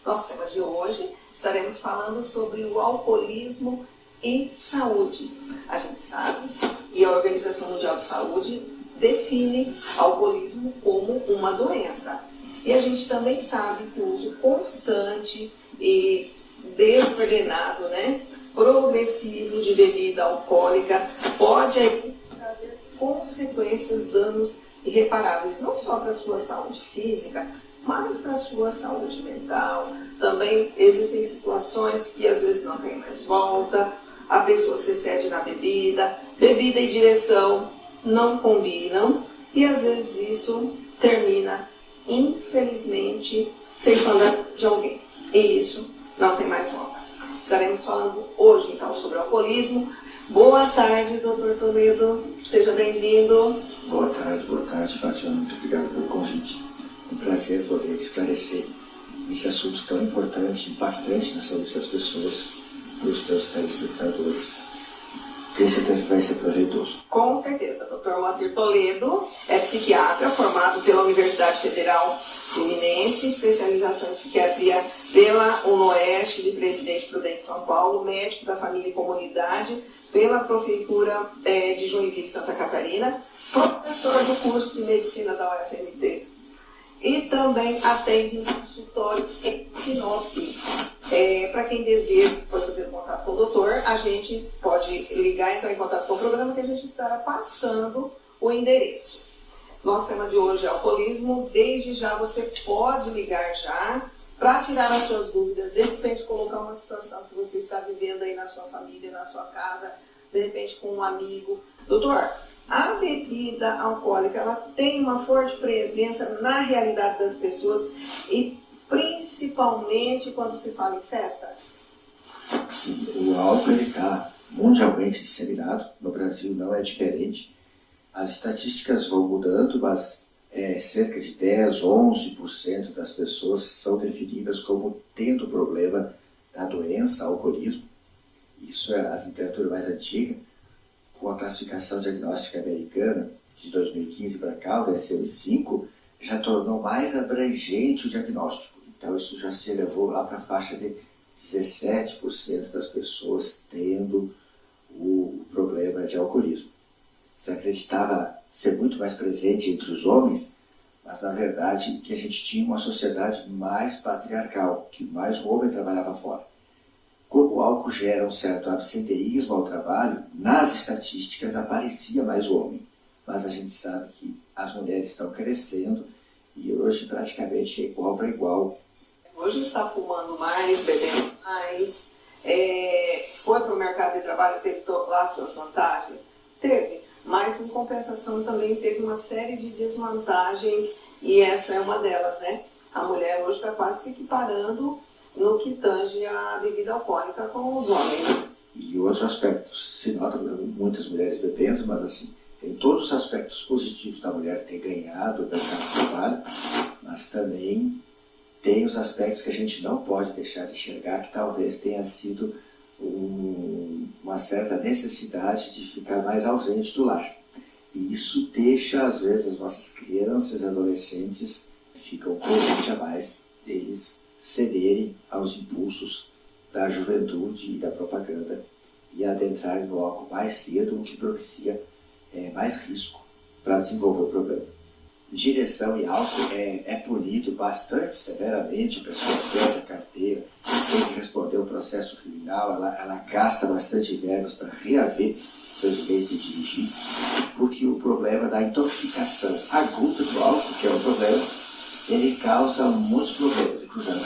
Nosso tema de hoje, estaremos falando sobre o alcoolismo e saúde. A gente sabe, e a Organização Mundial de Saúde define alcoolismo como uma doença. E a gente também sabe que o uso constante e desordenado, progressivo de bebida alcoólica pode trazer consequências, danos irreparáveis, não só para a sua saúde física, mas para a sua saúde mental. Também existem situações que às vezes não tem mais volta, a pessoa se excede na bebida, bebida e direção não combinam, e às vezes isso termina, infelizmente, ceifando a vida de alguém. E isso não tem mais volta. Estaremos falando hoje, então, sobre alcoolismo. Boa tarde, doutor Toledo. Seja bem-vindo. Boa tarde, Fátima. Muito obrigado pelo convite. É um prazer poder esclarecer esse assunto tão importante, impactante na saúde das pessoas, dos meus telespectadores. Tenho certeza que vai ser proveitoso. Com certeza. Dr. Moacir Toledo é psiquiatra, formado pela Universidade Federal Fluminense, especialização em psiquiatria pela UNOeste de Presidente Prudente, São Paulo, médico da família e comunidade pela Prefeitura de Joinville, Santa Catarina, professor do curso de medicina da UFMT e também atende no consultório em Sinop. Para quem deseja fazer contato com o doutor, a gente pode ligar e entrar em contato com o programa que a gente estará passando o endereço. Nosso tema de hoje é alcoolismo. Desde já você pode ligar já para tirar as suas dúvidas, de repente colocar uma situação que você está vivendo aí na sua família, na sua casa, de repente com um amigo. Doutor, a bebida alcoólica, ela tem uma forte presença na realidade das pessoas e principalmente quando se fala em festa? Sim, o álcool está mundialmente disseminado, no Brasil não é diferente. As estatísticas vão mudando, mas cerca de 10, 11% das pessoas são definidas como tendo problema da doença, alcoolismo. Isso é a literatura mais antiga. Com a classificação diagnóstica americana de 2015 para cá, o DSM-5, já tornou mais abrangente o diagnóstico. Então isso já se elevou lá para a faixa de 17% das pessoas tendo o problema de alcoolismo. Se acreditava ser muito mais presente entre os homens, mas na verdade que a gente tinha uma sociedade mais patriarcal, que mais o homem trabalhava fora. Como o álcool gera um certo absenteísmo ao trabalho, nas estatísticas aparecia mais o homem. Mas a gente sabe que as mulheres estão crescendo e hoje praticamente é igual para igual. Hoje está fumando mais, bebendo mais, foi para o mercado de trabalho, teve lá suas vantagens? Teve, mas em compensação também teve uma série de desvantagens e essa é uma delas, A mulher hoje está quase se equiparando no que tange a bebida alcoólica com os homens. E outro aspecto, se nota muitas mulheres bebendo, mas assim, tem todos os aspectos positivos da mulher ter ganhado o mercado de trabalho, mas também tem os aspectos que a gente não pode deixar de enxergar, que talvez tenha sido uma certa necessidade de ficar mais ausente do lar. E isso deixa, às vezes, as nossas crianças e adolescentes ficam com a mais deles cederem aos impulsos da juventude e da propaganda e adentrarem no álcool mais cedo, o que propicia mais risco para desenvolver o problema. Direção e álcool é punido bastante severamente, a pessoa perde a carteira, tem que responder o processo criminal, ela gasta bastante verbas para reaver seu direito de dirigir, porque o problema da intoxicação aguda do álcool, que é um problema, ele causa muitos problemas, inclusive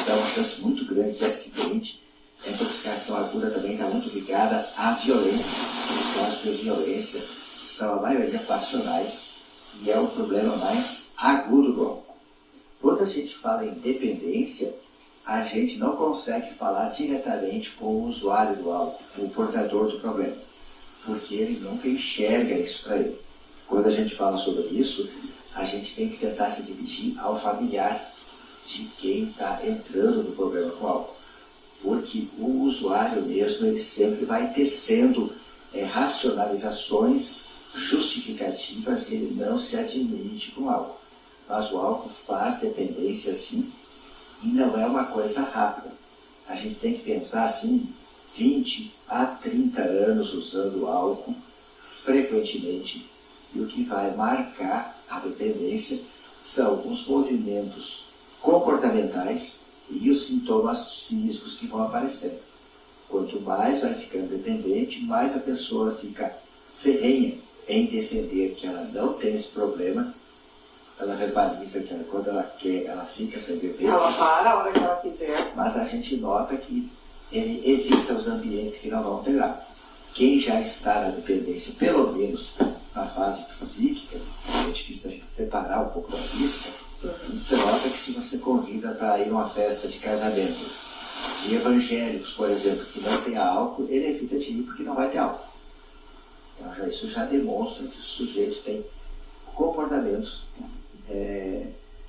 dá uma chance muito grande de acidente. A intoxicação aguda também está muito ligada à violência. Os casos de violência são a maioria passionais e é o problema mais agudo do álcool. Quando a gente fala em dependência, a gente não consegue falar diretamente com o usuário do álcool, o portador do problema, porque ele nunca enxerga isso para ele. Quando a gente fala sobre isso, a gente tem que tentar se dirigir ao familiar de quem está entrando no problema com álcool. Porque o usuário mesmo, ele sempre vai tecendo racionalizações justificativas e ele não se admite com álcool. Mas o álcool faz dependência sim, E não é uma coisa rápida. A gente tem que pensar assim, 20 a 30 anos usando álcool frequentemente. E o que vai marcar a dependência são os movimentos comportamentais e os sintomas físicos que vão aparecendo. Quanto mais vai ficando dependente, mais a pessoa fica ferrenha em defender que ela não tem esse problema. Ela verbaliza que quando ela quer, ela fica sem beber. Ela para a hora que ela quiser. Mas a gente nota que ele evita os ambientes que não vão alterar. Quem já está na dependência, pelo menos na fase psíquica, é difícil a gente separar um pouco da física, você nota que se você convida para ir numa festa de casamento de evangélicos, por exemplo, que não tem álcool, ele evita de ir porque não vai ter álcool. Então isso já demonstra que o sujeito tem comportamentos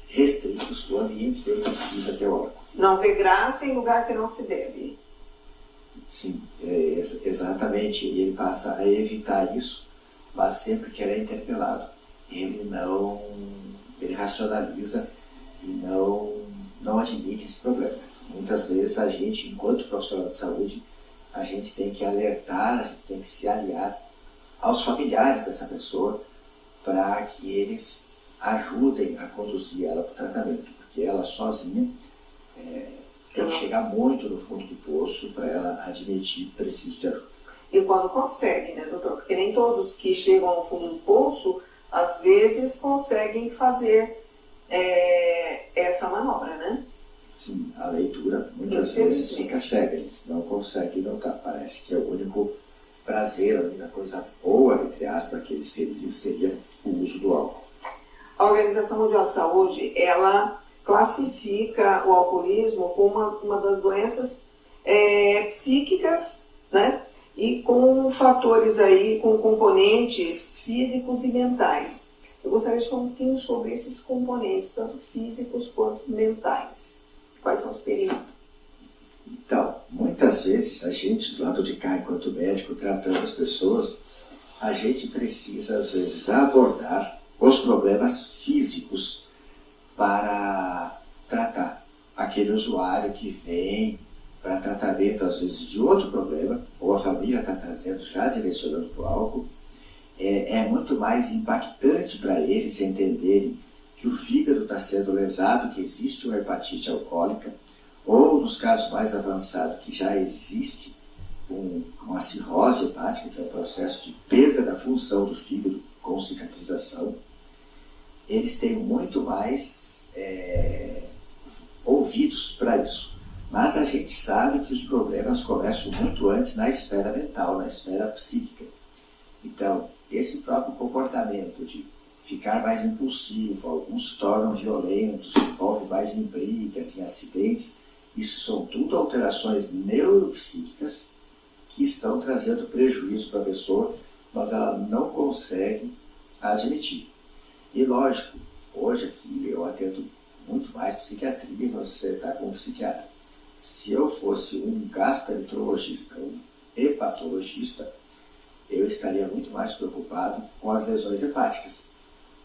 restritos do ambiente dele, precisa ter álcool. Não vê graça em lugar que não se bebe. Sim, exatamente. E ele passa a evitar isso, mas sempre que ele é interpelado, ele racionaliza e não admite esse problema. Muitas vezes a gente, enquanto profissional de saúde, a gente tem que alertar, a gente tem que se aliar aos familiares dessa pessoa para que eles ajudem a conduzir ela para o tratamento, porque ela sozinha tem que chegar muito no fundo do poço para ela admitir que precisa de ajuda. E quando consegue, né, doutor? Porque nem todos que chegam ao fundo do poço, às vezes, conseguem fazer essa manobra, né? Sim, a leitura muitas vezes fica cega, eles não conseguem notar. Parece que é o único prazer, a única coisa boa, entre aspas, que eles teriam seria o uso do álcool. A Organização Mundial de Saúde, ela classifica o alcoolismo como uma das doenças psíquicas, né? E com fatores aí, com componentes físicos e mentais. Eu gostaria de falar um pouquinho sobre esses componentes, tanto físicos quanto mentais. Quais são os perigos? Então, muitas vezes a gente, do lado de cá, enquanto médico, tratando as pessoas, a gente precisa, às vezes, abordar os problemas físicos para tratar aquele usuário que vem para tratamento, às vezes, de outro problema, ou a família está trazendo, já direcionando para o álcool. É muito mais impactante para eles entenderem que o fígado está sendo lesado, que existe uma hepatite alcoólica, ou nos casos mais avançados, que já existe uma cirrose hepática, que é o processo de perda da função do fígado com cicatrização. Eles têm muito mais ouvidos para isso. Mas a gente sabe que os problemas começam muito antes na esfera mental, na esfera psíquica. Então, esse próprio comportamento de ficar mais impulsivo, alguns se tornam violentos, se envolvem mais em brigas, em acidentes, isso são tudo alterações neuropsíquicas que estão trazendo prejuízo para a pessoa, mas ela não consegue admitir. E lógico, hoje aqui eu atendo muito mais psiquiatria e você está com um psiquiatra. Se eu fosse um gastroenterologista, um hepatologista, eu estaria muito mais preocupado com as lesões hepáticas.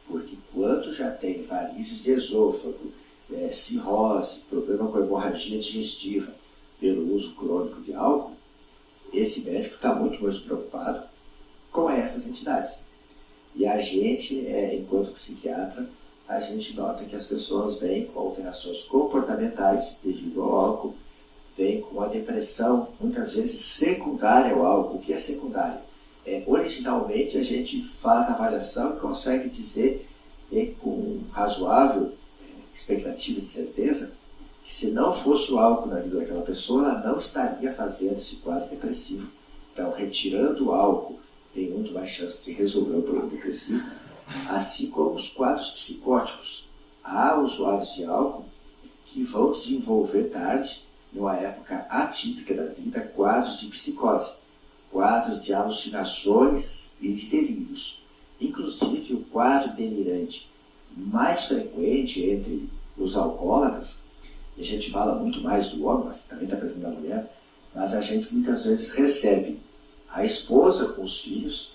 Porque quando já tem varizes de esôfago, cirrose, problema com hemorragia digestiva pelo uso crônico de álcool, esse médico está muito mais preocupado com essas entidades. E a gente, enquanto psiquiatra, a gente nota que as pessoas vêm com alterações comportamentais devido ao álcool, vêm com a depressão, muitas vezes secundária ao álcool. O que é secundário? Originalmente a gente faz a avaliação e consegue dizer com razoável expectativa de certeza que se não fosse o álcool na vida daquela pessoa, ela não estaria fazendo esse quadro depressivo. Então, retirando o álcool, tem muito mais chance de resolver o problema depressivo, assim como os quadros psicóticos. Há usuários de álcool que vão desenvolver tarde, numa época atípica da vida, quadros de psicose, quadros de alucinações e de delírios. Inclusive, o quadro delirante mais frequente entre os alcoólatras, e a gente fala muito mais do homem, mas também está presente na mulher, mas a gente muitas vezes recebe a esposa com os filhos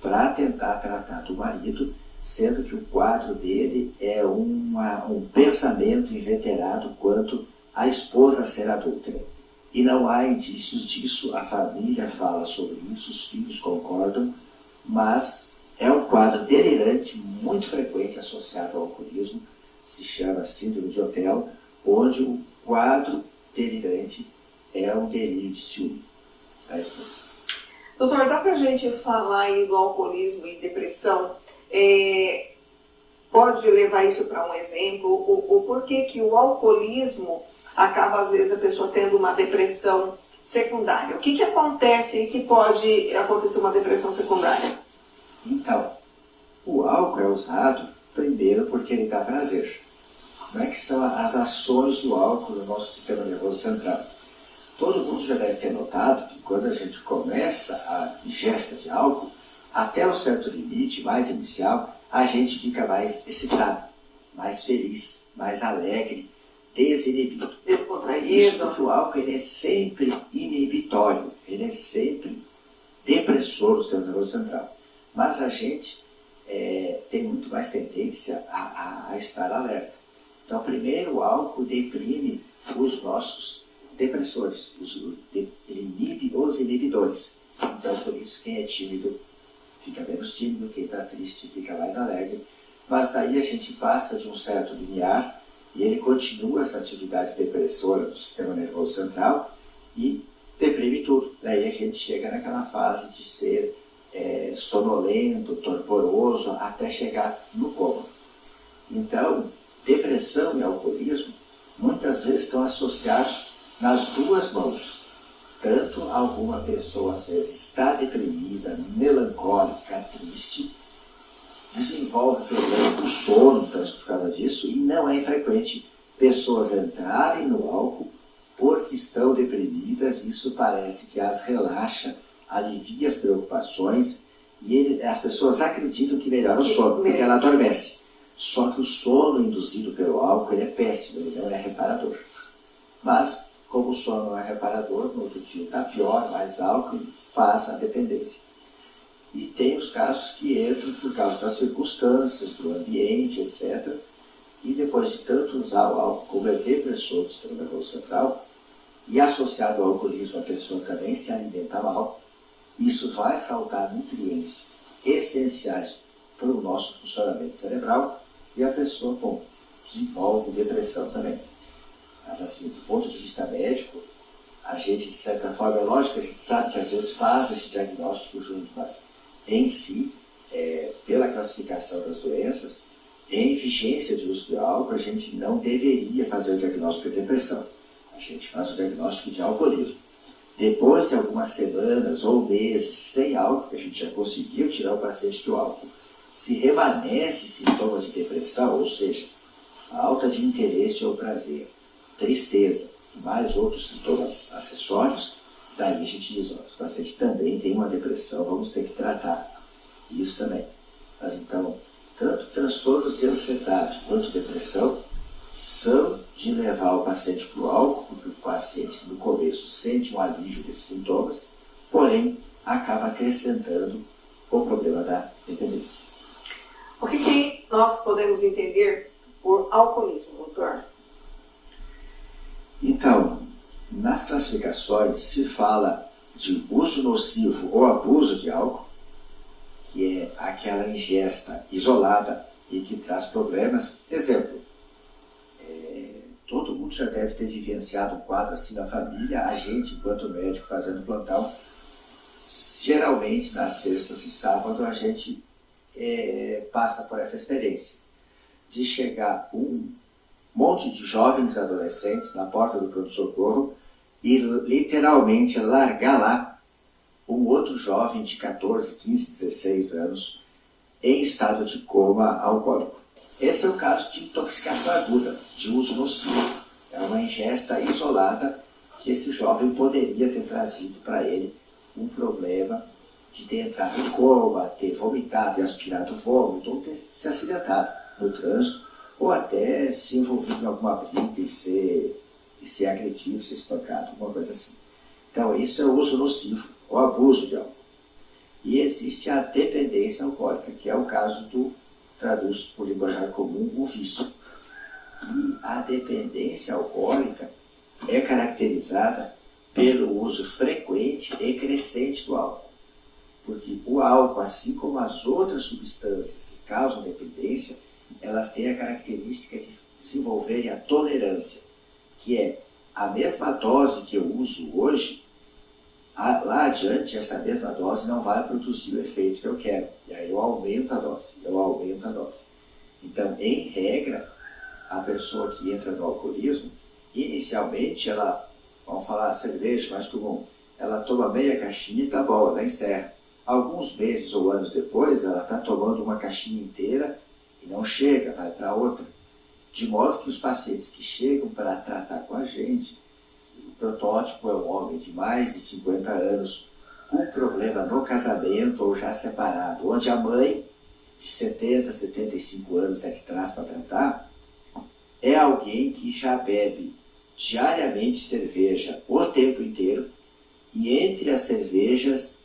para tentar tratar do marido sendo que o quadro dele é um pensamento inveterado quanto à esposa ser adúltera. E não há indícios disso, a família fala sobre isso, os filhos concordam, mas é um quadro delirante, muito frequente associado ao alcoolismo, se chama síndrome de Otelo, onde o quadro delirante é um delírio de ciúme. Tá, doutor, dá pra gente falar aí do alcoolismo e depressão? Pode levar isso para um exemplo? O porquê que o alcoolismo acaba, às vezes, a pessoa tendo uma depressão secundária? O que acontece e que pode acontecer uma depressão secundária? Então, o álcool é usado primeiro porque ele dá prazer. Como é que são as ações do álcool no nosso sistema nervoso central? Todo mundo já deve ter notado que quando a gente começa a ingesta de álcool, até um certo limite mais inicial, a gente fica mais excitado, mais feliz, mais alegre, desinibido. Isso porque o álcool ele é sempre inibitório, ele é sempre depressor do sistema nervoso central. Mas a gente tem muito mais tendência a estar alerta. Então, primeiro, o álcool deprime os nossos depressores, ele inibe os inibidores. Então, por isso, quem é tímido fica menos tímido, quem está triste fica mais alegre. Mas daí a gente passa de um certo limiar e ele continua essa atividade depressora do sistema nervoso central e deprime tudo. Daí a gente chega naquela fase de ser sonolento, torporoso, até chegar no coma. Então, depressão e alcoolismo muitas vezes estão associados nas duas mãos. Tanto alguma pessoa às vezes está deprimida, melancólica, triste, desenvolve problema do sono por causa disso, e não é infrequente pessoas entrarem no álcool porque estão deprimidas. Isso parece que as relaxa, alivia as preocupações e as pessoas acreditam que melhora o sono, porque ela adormece. Só que o sono induzido pelo álcool ele é péssimo, ele não é reparador. Mas, como o sono não é reparador, no outro dia está pior, mais álcool, faz a dependência. E tem os casos que entram por causa das circunstâncias, do ambiente, etc. E depois de tanto usar o álcool, como é depressor do sistema nervoso central, e associado ao alcoolismo a pessoa também se alimenta mal, isso vai faltar nutrientes essenciais para o nosso funcionamento cerebral e a pessoa, desenvolve depressão também. Mas assim, do ponto de vista médico, a gente, de certa forma, é lógico que a gente sabe que às vezes faz esse diagnóstico junto, mas em si, pela classificação das doenças, em vigência de uso de álcool, a gente não deveria fazer o diagnóstico de depressão. A gente faz o diagnóstico de alcoolismo. Depois de algumas semanas ou meses sem álcool, que a gente já conseguiu tirar o paciente do álcool, se remanesce sintomas de depressão, ou seja, falta de interesse ou prazer, tristeza e mais outros sintomas acessórios, daí a gente diz, os pacientes também têm uma depressão, vamos ter que tratar isso também. Mas então, tanto transtornos de ansiedade quanto depressão são de levar o paciente para o álcool, porque o paciente no começo sente um alívio desses sintomas, porém acaba acrescentando o problema da dependência. O que nós podemos entender por alcoolismo, doutor? Então, nas classificações se fala de uso nocivo ou abuso de álcool, que é aquela ingesta isolada e que traz problemas. Exemplo, todo mundo já deve ter vivenciado um quadro assim na família, a gente, enquanto médico fazendo plantão, geralmente nas sextas e sábados a gente passa por essa experiência de chegar um monte de jovens adolescentes na porta do pronto-socorro e literalmente largar lá um outro jovem de 14, 15, 16 anos em estado de coma alcoólico. Esse é o caso de intoxicação aguda, de uso nocivo. É uma ingesta isolada que esse jovem poderia ter trazido para ele um problema de ter entrado em coma, ter vomitado e aspirado vômito, ou ter se acidentado no trânsito, ou até se envolvido em alguma briga e ser agredido, ser espancado, alguma coisa assim. Então isso é o uso nocivo, o abuso de álcool. E existe a dependência alcoólica, que é o caso do traduz por linguajar comum o vício. E a dependência alcoólica é caracterizada pelo uso frequente e crescente do álcool. Porque o álcool, assim como as outras substâncias que causam dependência, elas têm a característica de desenvolverem a tolerância, que é a mesma dose que eu uso hoje, lá adiante essa mesma dose não vai produzir o efeito que eu quero. E aí eu aumento a dose. Então, em regra, a pessoa que entra no alcoolismo, inicialmente ela, vamos falar cerveja mais comum, ela toma meia caixinha e tá bom, ela encerra. Alguns meses ou anos depois, ela está tomando uma caixinha inteira e não chega, vai para outra. De modo que os pacientes que chegam para tratar com a gente, o protótipo é um homem de mais de 50 anos, com problema no casamento ou já separado, onde a mãe de 70, 75 anos é que traz para tratar, é alguém que já bebe diariamente cerveja o tempo inteiro e entre as cervejas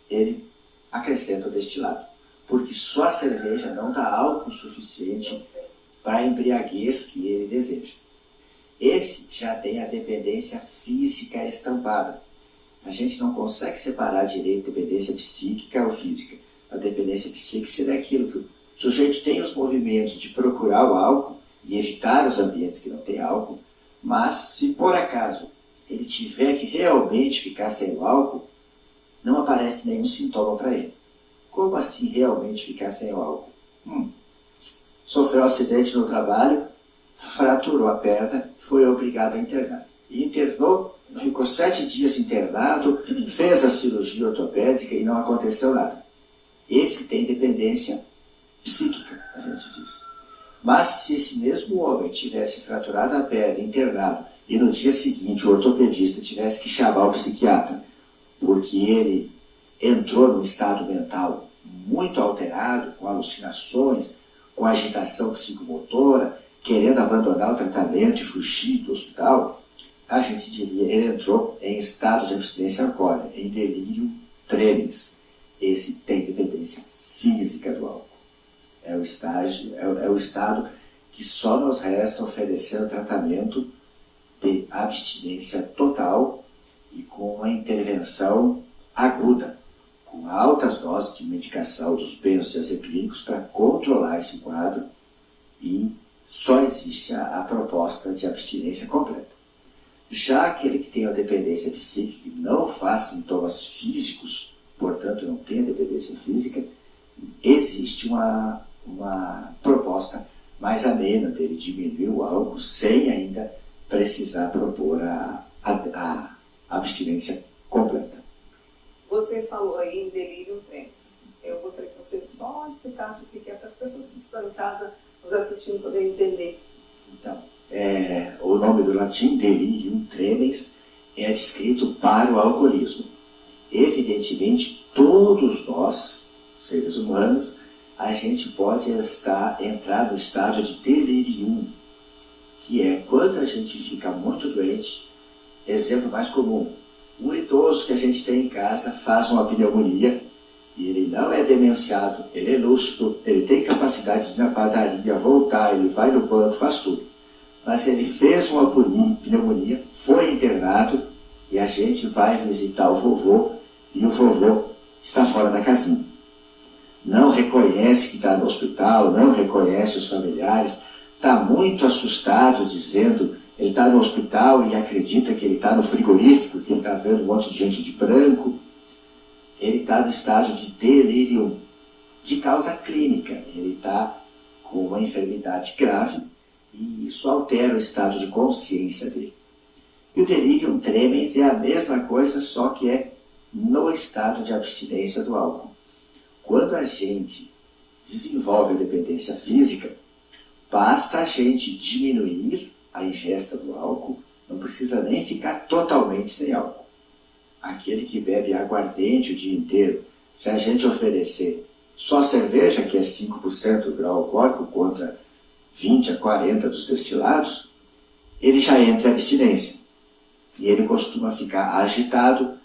ele acrescenta o destilado, porque só a cerveja não dá álcool suficiente para a embriaguez que ele deseja. Esse já tem a dependência física estampada. A gente não consegue separar direito a dependência psíquica ou física. A dependência psíquica seria aquilo que o sujeito tem os movimentos de procurar o álcool e evitar os ambientes que não tem álcool, mas se por acaso ele tiver que realmente ficar sem o álcool, não aparece nenhum sintoma para ele. Como assim realmente ficar sem o álcool? Sofreu um acidente no trabalho, fraturou a perna, foi obrigado a internar. E internou, ficou 7 dias internado, fez a cirurgia ortopédica e não aconteceu nada. Esse tem dependência psíquica, a gente diz. Mas se esse mesmo homem tivesse fraturado a perna, internado, e no dia seguinte o ortopedista tivesse que chamar o psiquiatra, porque ele entrou num estado mental muito alterado, com alucinações, com agitação psicomotora, querendo abandonar o tratamento e fugir do hospital, a gente diria, ele entrou em estado de abstinência alcoólica, em delírio tremens. Esse tem dependência física do álcool. É o estado que só nos resta oferecer o tratamento de abstinência total e com uma intervenção aguda, com altas doses de medicação dos benzodiazepínicos para controlar esse quadro, e só existe a proposta de abstinência completa. Já aquele que tem a dependência psíquica e não faz sintomas físicos, portanto não tem a dependência física, existe uma proposta mais amena dele diminuir o álcool sem ainda precisar propor a abstinência completa. Você falou aí em delírio tremens. Eu gostaria que você só explicasse o que é para as pessoas que estão em casa nos assistindo poderem entender. Então, o nome do latim, delirium tremens, é descrito para o alcoolismo. Evidentemente, todos nós, seres humanos, a gente pode entrar no estado de delirium, que é quando a gente fica muito doente. Exemplo mais comum, o idoso que a gente tem em casa faz uma pneumonia e ele não é demenciado, ele é lúcido, ele tem capacidade de ir na padaria, voltar, ele vai no banco, faz tudo. Mas ele fez uma pneumonia, foi internado e a gente vai visitar o vovô e o vovô está fora da casinha. Não reconhece que está no hospital, não reconhece os familiares, está muito assustado dizendo, ele está no hospital e acredita que ele está no frigorífico, que ele está vendo um monte de gente de branco. Ele está no estágio de delírio, de causa clínica. Ele está com uma enfermidade grave e isso altera o estado de consciência dele. E o delirium tremens é a mesma coisa, só que é no estado de abstinência do álcool. Quando a gente desenvolve a dependência física, basta a gente diminuir a ingesta do álcool, não precisa nem ficar totalmente sem álcool. Aquele que bebe aguardente o dia inteiro, se a gente oferecer só cerveja, que é 5% do grau alcoólico, contra 20 a 40 dos destilados, ele já entra em abstinência. E ele costuma ficar agitado,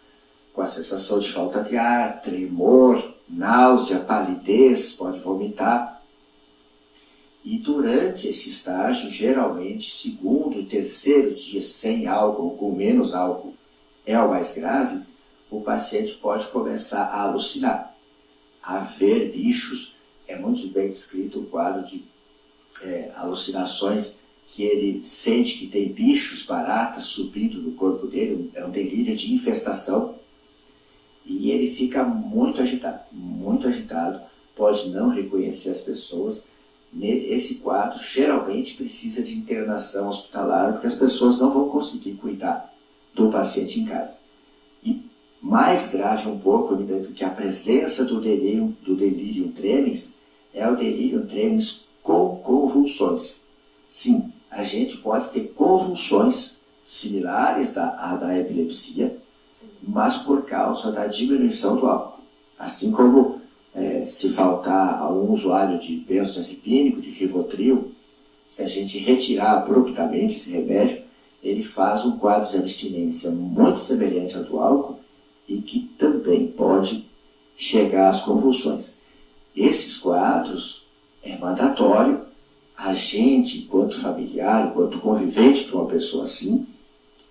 com a sensação de falta de ar, tremor, náusea, palidez, pode vomitar. E durante esse estágio, geralmente, segundo e terceiro dia sem álcool, com menos álcool, é o mais grave, o paciente pode começar a alucinar, a ver bichos. É muito bem descrito o quadro de alucinações, que ele sente que tem bichos, baratas, subindo no corpo dele, é um delírio de infestação, e ele fica muito agitado, pode não reconhecer as pessoas. Esse quadro geralmente precisa de internação hospitalar, porque as pessoas não vão conseguir cuidar do paciente em casa. E mais grave um pouco ainda do que a presença do delirium tremens, é o delirium tremens com convulsões. Sim, a gente pode ter convulsões similares à da epilepsia, mas por causa da diminuição do álcool. Assim como se faltar a um usuário de benzodiazepínico, de Rivotril, se a gente retirar abruptamente esse remédio, ele faz um quadro de abstinência muito semelhante ao do álcool e que também pode chegar às convulsões. Esses quadros é mandatório a gente, enquanto familiar, enquanto convivente de uma pessoa assim,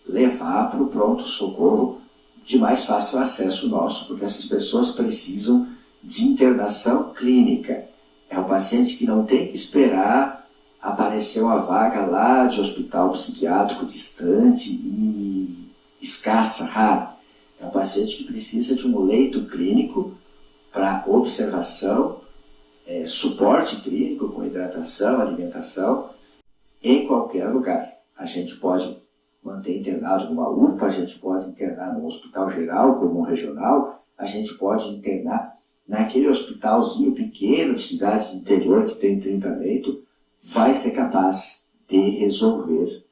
levar para o pronto-socorro de mais fácil acesso nosso, porque essas pessoas precisam de internação clínica. É um paciente que não tem que esperar aparecer uma vaga lá de hospital psiquiátrico distante e escassa, rara. É um paciente que precisa de um leito clínico para observação, suporte clínico com hidratação, alimentação, em qualquer lugar. A gente pode manter internado numa UPA, a gente pode internar num hospital geral, como um regional, a gente pode internar naquele hospitalzinho pequeno de cidade de interior que tem 30 leitos, vai ser capaz de resolver.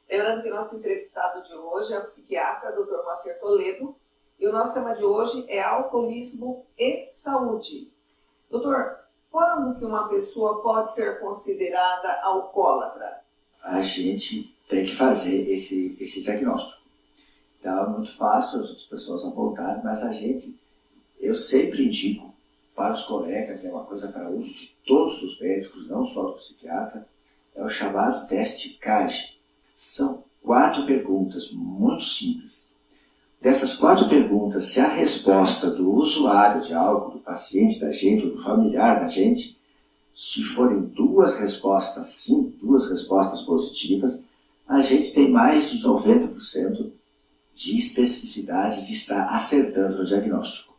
Lembrando que o nosso entrevistado de hoje é o psiquiatra Dr. Moacir Toledo e o nosso tema de hoje é alcoolismo e saúde. Doutor, quando que uma pessoa pode ser considerada alcoólatra? A gente tem que fazer esse diagnóstico. Então é muito fácil as outras pessoas apontarem, mas eu sempre indico para os colegas, é uma coisa para uso de todos os médicos, não só do psiquiatra, é o chamado teste CAGE. São 4 perguntas muito simples. Dessas 4 perguntas, se a resposta do usuário de álcool, do paciente da gente ou do familiar da gente, se forem 2 respostas sim, 2 respostas positivas, a gente tem mais de 90% de especificidade de estar acertando o diagnóstico.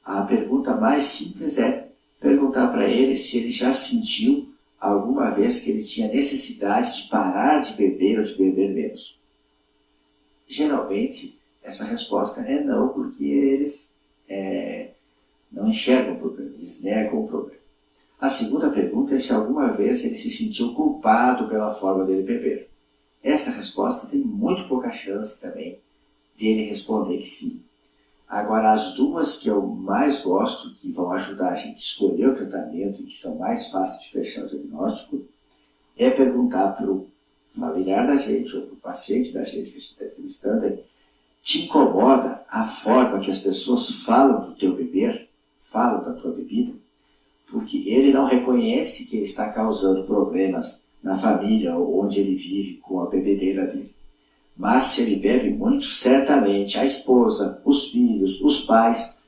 A pergunta mais simples é perguntar para ele se ele já sentiu alguma vez que ele tinha necessidade de parar de beber ou de beber menos. Geralmente, essa resposta é não, porque eles não enxergam o problema, eles negam o problema. A segunda pergunta é se alguma vez ele se sentiu culpado pela forma dele beber. Essa resposta tem muito pouca chance também dele responder que sim. Agora, as 2 que eu mais gosto, que vão ajudar a gente a escolher o tratamento e que são mais fáceis de fechar o diagnóstico, é perguntar para o familiar da gente ou para o paciente da gente que a gente está entrevistando, te incomoda a forma que as pessoas falam do teu beber, falam da tua bebida? Porque ele não reconhece que ele está causando problemas na família onde ele vive com a bebedeira dele. Mas se ele bebe muito, certamente a esposa, os filhos, os pais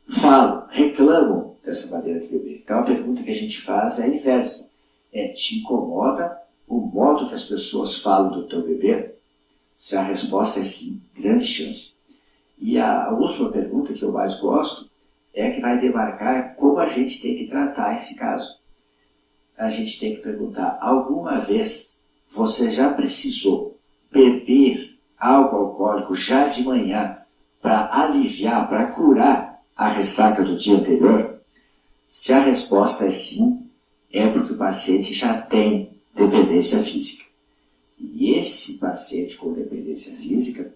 falam, reclamam dessa maneira de beber. Então a pergunta que a gente faz é a inversa. Te incomoda o modo que as pessoas falam do teu beber? Se a resposta é sim, grande chance. E a última pergunta que eu mais gosto é a que vai demarcar como a gente tem que tratar esse caso. A gente tem que perguntar, alguma vez você já precisou beber algo alcoólico já de manhã para aliviar, para curar a ressaca do dia anterior? Se a resposta é sim, é porque o paciente já tem dependência física. E esse paciente com dependência física,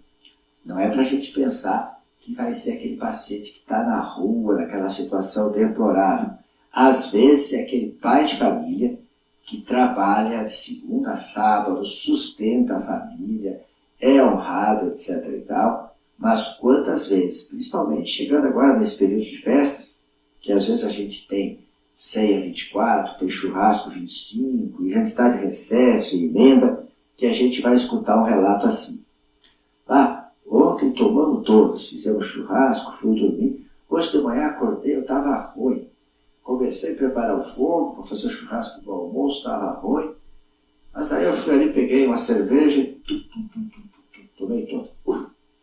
não é para a gente pensar que vai ser aquele paciente que está na rua, naquela situação deplorável. Às vezes é aquele pai de família que trabalha de segunda a sábado, sustenta a família, é honrado, etc. e tal, mas quantas vezes, principalmente chegando agora nesse período de festas, que às vezes a gente tem ceia 24, tem churrasco 25, e já está de recesso e emenda, que a gente vai escutar um relato assim. Ontem tomamos todos, fizemos churrasco, fui dormir. Hoje de manhã acordei, eu estava ruim. Comecei a preparar o fogo para fazer churrasco do almoço, estava ruim. Mas aí eu fui ali, peguei uma cerveja e tomei todo.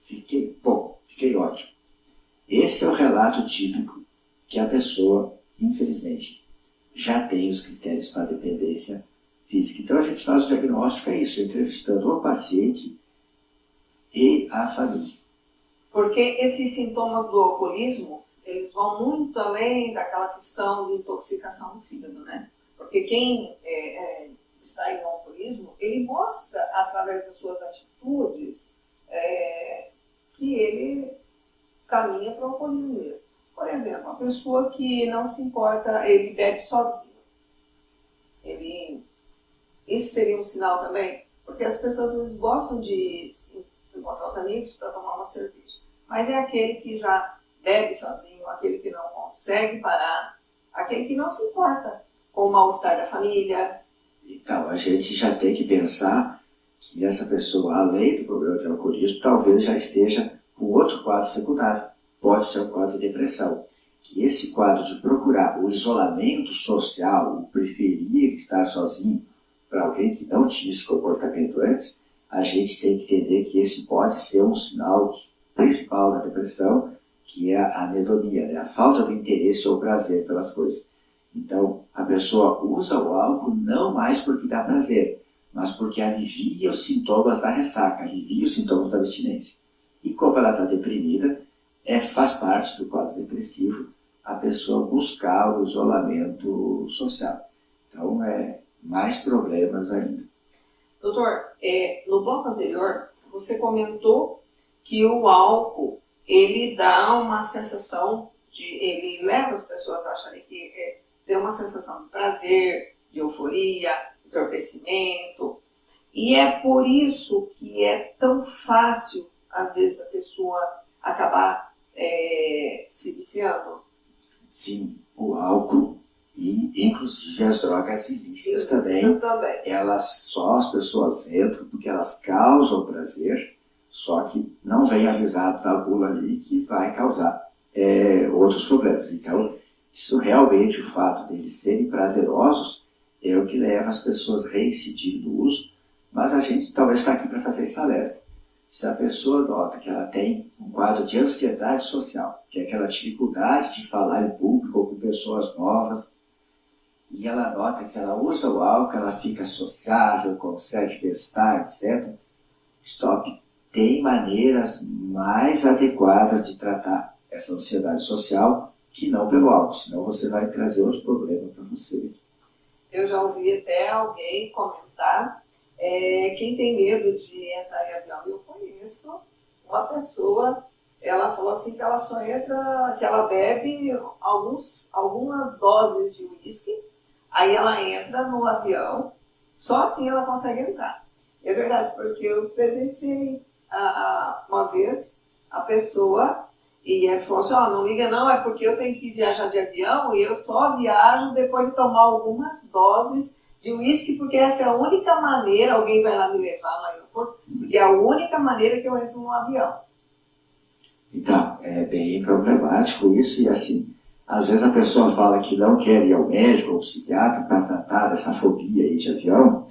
Fiquei bom, fiquei ótimo. Esse é o relato típico que a pessoa, infelizmente, já tem os critérios para dependência física. Então a gente faz o diagnóstico, é isso, entrevistando o paciente e a família. Porque esses sintomas do alcoolismo, eles vão muito além daquela questão de intoxicação do fígado, né? Porque quem está em alcoolismo, ele mostra, através das suas atitudes, que ele caminha para o alcoolismo mesmo. Por exemplo, uma pessoa que não se importa, ele bebe sozinho. Isso seria um sinal também, porque as pessoas às vezes gostam de encontrar os amigos para tomar uma cerveja. Mas é aquele que já bebe sozinho, aquele que não consegue parar, aquele que não se importa com o mal-estar da família. Então, a gente já tem que pensar que essa pessoa, além do problema de alcoolismo, talvez já esteja com outro quadro secundário. Pode ser um quadro de depressão. Que esse quadro de procurar o isolamento social, o preferir estar sozinho para alguém que não tinha esse comportamento antes, a gente tem que entender que esse pode ser um sinal principal da depressão, que é a anedonia, né? A falta do interesse ou prazer pelas coisas. Então, a pessoa usa o álcool não mais porque dá prazer, mas porque alivia os sintomas da ressaca, alivia os sintomas da abstinência. E como ela está deprimida, faz parte do quadro depressivo a pessoa buscar o isolamento social. Então, mais problemas ainda. Doutor, no bloco anterior, você comentou que o álcool, ele dá uma sensação ele leva as pessoas a acharem que tem uma sensação de prazer, de euforia, entorpecimento. E é por isso que é tão fácil, às vezes, a pessoa acabar se viciando. Sim, o álcool e, inclusive, as drogas ilícitas também. As pessoas entram porque elas causam prazer, só que não vem avisado da bula ali que vai causar outros problemas. Então, isso realmente, o fato deles serem prazerosos, é o que leva as pessoas a reincidir no uso, mas a gente talvez está aqui para fazer esse alerta. Se a pessoa nota que ela tem um quadro de ansiedade social, que é aquela dificuldade de falar em público ou com pessoas novas, e ela nota que ela usa o álcool, ela fica sociável, consegue festar, etc., stop. Tem maneiras mais adequadas de tratar essa ansiedade social que não pelo álcool, senão você vai trazer outro problema para você. Eu já ouvi até alguém comentar, quem tem medo de entrar em avião, eu conheço uma pessoa, ela falou assim que ela só entra, que ela bebe algumas doses de uísque, aí ela entra no avião, só assim ela consegue entrar. É verdade, porque eu presenciei uma vez a pessoa, e ele falou assim, não liga não, é porque eu tenho que viajar de avião e eu só viajo depois de tomar algumas doses de uísque, porque essa é a única maneira, alguém vai lá me levar no aeroporto, porque é a única maneira que eu entro no avião. Então, é bem problemático isso, e assim, às vezes a pessoa fala que não quer ir ao médico ou ao psiquiatra para tratar dessa fobia aí de avião,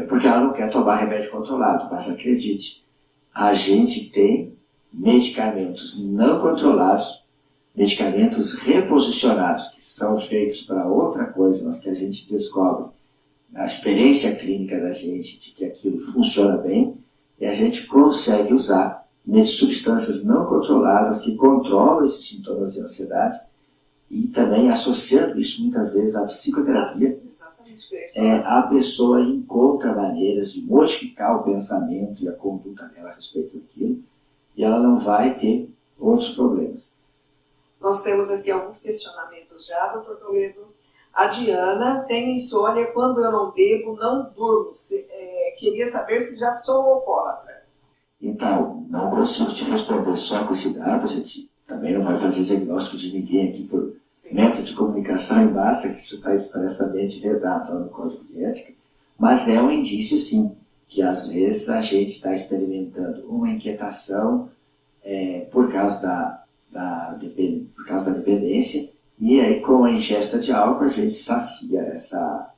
porque ela não quer tomar remédio controlado, mas acredite, a gente tem medicamentos não controlados, medicamentos reposicionados, que são feitos para outra coisa, mas que a gente descobre na experiência clínica da gente de que aquilo funciona bem, e a gente consegue usar substâncias não controladas que controlam esses sintomas de ansiedade, e também associando isso muitas vezes à psicoterapia, a pessoa encontra maneiras de modificar o pensamento e a conduta dela a respeito daquilo, e ela não vai ter outros problemas. Nós temos aqui alguns questionamentos já, doutor Toledo. A Diana tem insônia, quando eu não bebo, não durmo. Queria saber se já sou alcoólatra. Então, não consigo te responder só com esse dado, a gente também não vai fazer diagnóstico de ninguém aqui por método de comunicação em massa, que isso está expressamente vedado no Código de Ética, mas é um indício, sim, que às vezes a gente está experimentando uma inquietação por causa por causa da dependência, e aí com a ingesta de álcool a gente sacia essa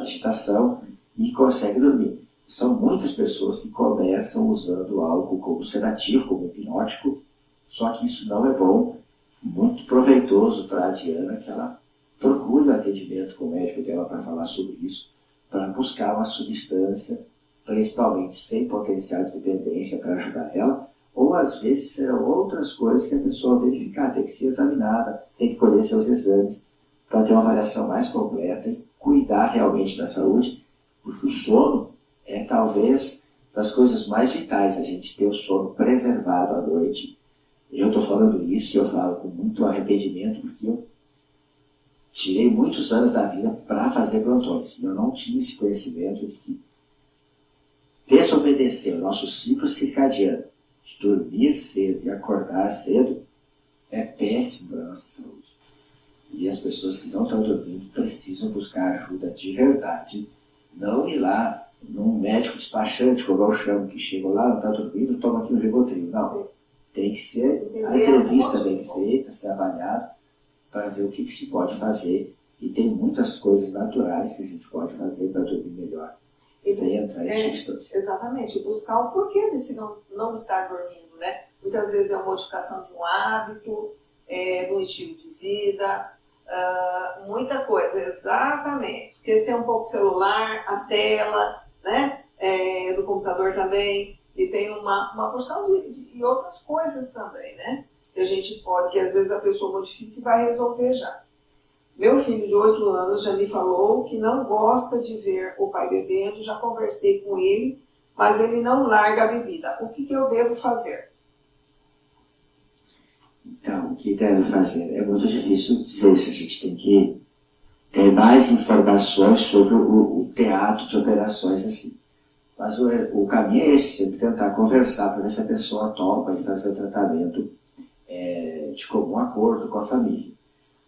agitação e consegue dormir. São muitas pessoas que começam usando o álcool como sedativo, como hipnótico, só que isso não é bom, muito proveitoso para a Diana, que ela procure o atendimento com o médico dela para falar sobre isso, para buscar uma substância, principalmente sem potencial de dependência, para ajudar ela, ou às vezes serão outras coisas que a pessoa verificar, tem que ser examinada, tem que colher seus exames, para ter uma avaliação mais completa e cuidar realmente da saúde, porque o sono é talvez das coisas mais vitais, a gente ter o sono preservado à noite. Eu estou falando isso e eu falo com muito arrependimento, porque eu tirei muitos anos da vida para fazer plantões. Eu não tinha esse conhecimento de que desobedecer o nosso ciclo circadiano, de dormir cedo e acordar cedo, é péssimo para a nossa saúde. E as pessoas que não estão dormindo precisam buscar ajuda de verdade. Não ir lá num médico despachante, como eu chamo, que chegou lá, não está dormindo, toma aqui um Rivotril. Não. Tem que ser a entrevista bem feita, ser avaliado, para ver o que se pode fazer. E tem muitas coisas naturais que a gente pode fazer para dormir melhor, sem entrar em substância. Exatamente. Buscar o porquê desse não estar dormindo, né? Muitas vezes é uma modificação de um hábito, de um estilo de vida, muita coisa, exatamente. Esquecer um pouco o celular, a tela, né? Do computador também. E tem uma porção de outras coisas também, né? Que a gente pode, que às vezes a pessoa modifica e vai resolver já. Meu filho de 8 anos já me falou que não gosta de ver o pai bebendo, já conversei com ele, mas ele não larga a bebida. O que eu devo fazer? Então, o que deve fazer? É muito difícil dizer isso. A gente tem que ter mais informações sobre o teatro de operações assim. Mas o caminho é esse, sempre tentar conversar para ver se a pessoa topa e fazer o tratamento de comum acordo com a família.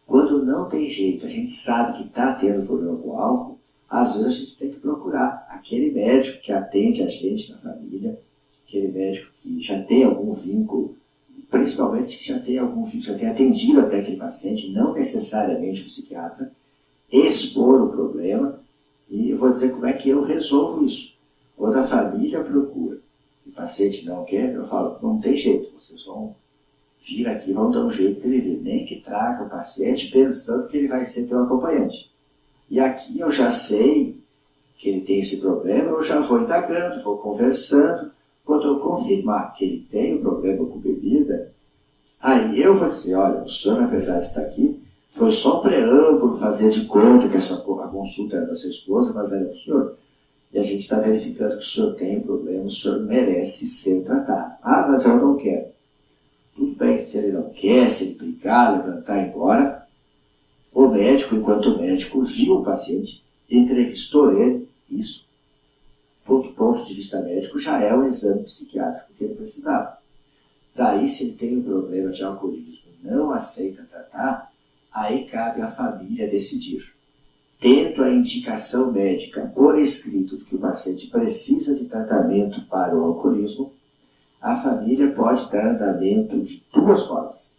Quando não tem jeito, a gente sabe que está tendo problema com o álcool, às vezes a gente tem que procurar aquele médico que atende a gente na família, aquele médico que já tem algum vínculo, principalmente que já tem algum vínculo, já tem atendido até aquele paciente, não necessariamente o psiquiatra, expor o problema, e eu vou dizer como é que eu resolvo isso. Quando a família procura e o paciente não quer, eu falo, não tem jeito, vocês vão vir aqui, vão dar um jeito dele vir. Nem que traga o paciente pensando que ele vai ser teu acompanhante. E aqui eu já sei que ele tem esse problema, eu já vou indagando, vou conversando. Quando eu confirmar que ele tem um problema com bebida, aí eu vou dizer, olha, o senhor na verdade está aqui, foi só um preâmbulo fazer de conta que a consulta era da sua esposa, mas era do senhor. E a gente está verificando que o senhor tem um problema, o senhor merece ser tratado. Ah, mas eu não quero. Tudo bem, se ele não quer, se ele brigar, levantar e ir embora, o médico, enquanto médico, viu o paciente, entrevistou ele, isso, do ponto de vista médico, já é um exame psiquiátrico que ele precisava. Daí, se ele tem um problema de alcoolismo e não aceita tratar, aí cabe à família decidir. Tendo a indicação médica por escrito de que o paciente precisa de tratamento para o alcoolismo, a família pode dar andamento de duas formas.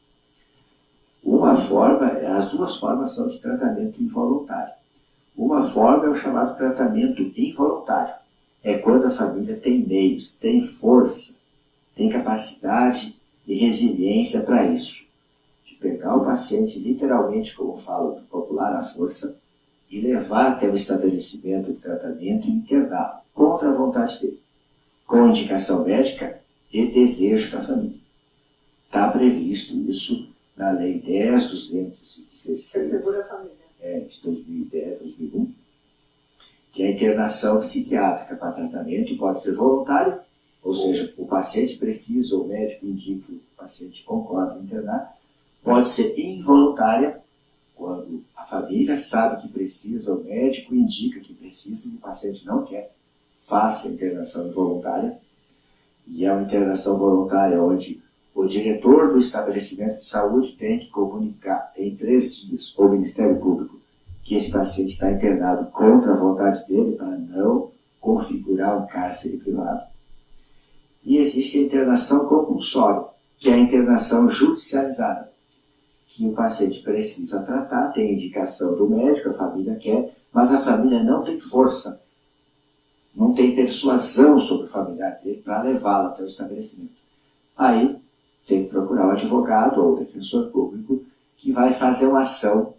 Uma forma, as duas formas são de tratamento involuntário. Uma forma é o chamado tratamento involuntário. É quando a família tem meios, tem força, tem capacidade e resiliência para isso. De pegar o paciente literalmente, como fala o popular, à força, e levar até o estabelecimento de tratamento e interná-lo, contra a vontade dele, com indicação médica e desejo da família. Está previsto isso na Lei 10.216 Segura a família. De 2010, 2001, que a internação psiquiátrica para tratamento pode ser voluntária, ou seja, o paciente precisa, o médico indica, o paciente concorda em internar, pode ser involuntária, quando a família sabe que precisa, o médico indica que precisa e o paciente não quer, faça a internação involuntária. E é uma internação voluntária onde o diretor do estabelecimento de saúde tem que comunicar em 3 dias ao Ministério Público que esse paciente está internado contra a vontade dele para não configurar um cárcere privado. E existe a internação compulsória, que é a internação judicializada, que o paciente precisa tratar, tem indicação do médico, a família quer, mas a família não tem força, não tem persuasão sobre o familiar dele para levá-lo até o estabelecimento. Aí tem que procurar o advogado ou o defensor público que vai fazer uma ação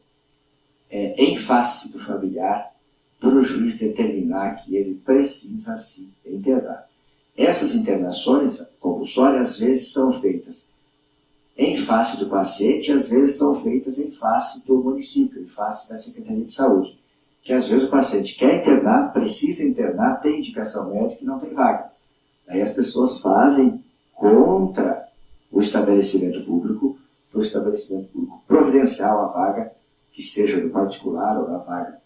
em face do familiar para o juiz determinar que ele precisa se internar. Essas internações compulsórias às vezes são feitas em face do paciente e às vezes são feitas em face do município, em face da Secretaria de Saúde. Que às vezes o paciente quer internar, precisa internar, tem indicação médica e não tem vaga. Aí as pessoas fazem contra o estabelecimento público, para o estabelecimento público providenciar uma vaga que seja do particular ou da vaga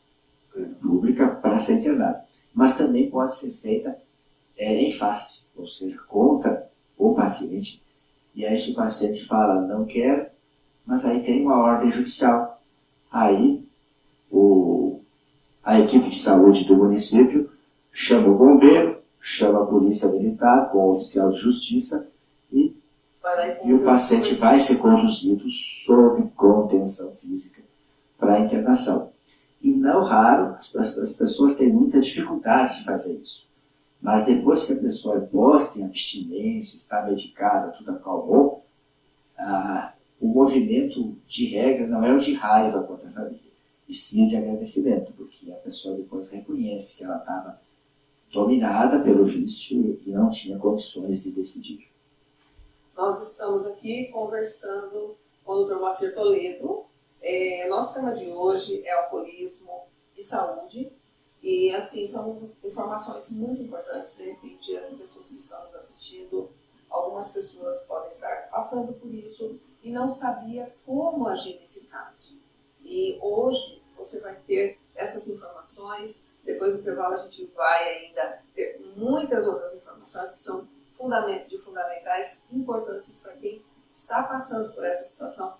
pública para ser internado. Mas também pode ser feita em face, ou seja, contra o paciente. E aí o paciente fala, não quero, mas aí tem uma ordem judicial. Aí a equipe de saúde do município chama o bombeiro, chama a polícia militar com o oficial de justiça e o paciente vai ser conduzido sob contenção física para a internação. E não raro, as pessoas têm muita dificuldade de fazer isso. Mas depois que a pessoa é posta em abstinência, está medicada, tudo acalmou, o movimento de regra não é o de raiva contra a família, e sim o de agradecimento, porque a pessoa depois reconhece que ela estava dominada pelo vício e não tinha condições de decidir. Nós estamos aqui conversando com o Dr. Moacir Toledo. Nosso tema de hoje é alcoolismo e saúde. E, assim, são informações muito importantes. De repente, as pessoas que estão nos assistindo, algumas pessoas podem estar passando por isso e não sabia como agir nesse caso. E hoje você vai ter essas informações. Depois do intervalo, a gente vai ainda ter muitas outras informações que são de fundamentais importâncias para quem está passando por essa situação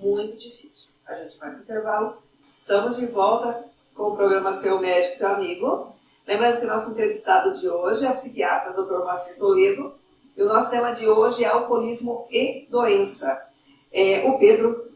muito difícil. A gente vai para o intervalo. Estamos de volta com o programa Seu Médico, Seu Amigo. Lembrando que o nosso entrevistado de hoje é o psiquiatra Dr. Moacir Toledo. E o nosso tema de hoje é alcoolismo e doença. O Pedro,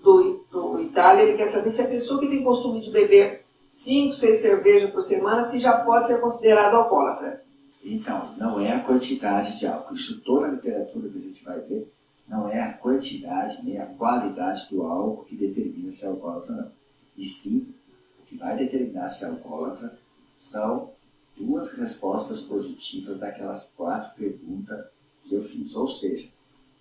do Itália, ele quer saber se a pessoa que tem costume de beber 5, 6 cervejas por semana, se já pode ser considerado alcoólatra. Então, não é a quantidade de álcool. Isso toda a literatura que a gente vai ver, não é a quantidade nem a qualidade do álcool que determina se é alcoólatra ou não. E sim, o que vai determinar se é alcoólatra são 2 respostas positivas daquelas 4 perguntas que eu fiz. Ou seja,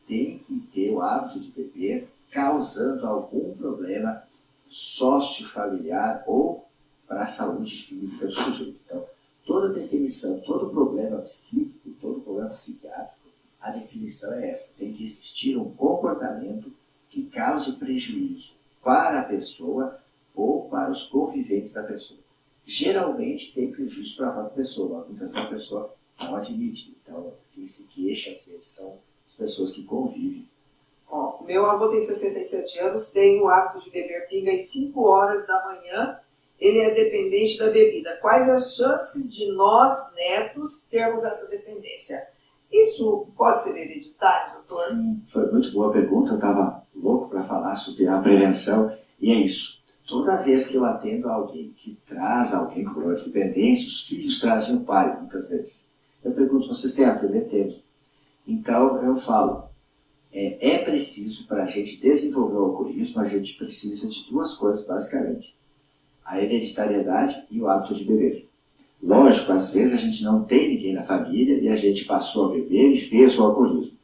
tem que ter o hábito de beber causando algum problema sociofamiliar ou para a saúde física do sujeito. Então, toda definição, todo problema psíquico, todo problema psiquiátrico, a definição é essa. Tem que existir um comportamento que cause prejuízo para a pessoa ou para os conviventes da pessoa. Geralmente tem prejuízo para a própria pessoa, muitas vezes a pessoa não admite. Então, quem se queixa, às vezes, são as pessoas que convivem. Meu avô tem 67 anos, tem o hábito de beber pinga às 5 horas da manhã. Ele é dependente da bebida. Quais as chances de nós, netos, termos essa dependência? Isso pode ser hereditário, doutor? Sim, foi muito boa pergunta. Eu estava louco para falar sobre a prevenção. E é isso. Toda vez que eu atendo alguém que traz alguém com problema de dependência, os filhos trazem o pai, muitas vezes. Eu pergunto, vocês têm a primeira tempo? Então, eu falo, é preciso, para a gente desenvolver o alcoolismo, a gente precisa de 2 coisas, basicamente. A hereditariedade e o hábito de beber. Lógico, às vezes a gente não tem ninguém na família e a gente passou a beber e fez o alcoolismo.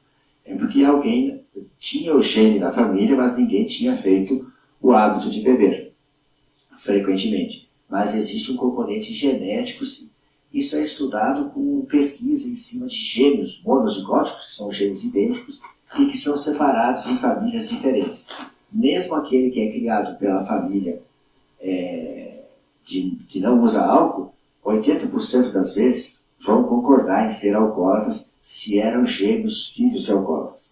É porque alguém tinha o gene na família, mas ninguém tinha feito o hábito de beber, frequentemente. Mas existe um componente genético, sim. Isso é estudado com pesquisa em cima de gêmeos monozigóticos, que são gêmeos idênticos, e que são separados em famílias diferentes. Mesmo aquele que é criado pela família que não usa álcool, 80% das vezes vão concordar em ser alcoólatras se eram gêmeos filhos de alcoólatras.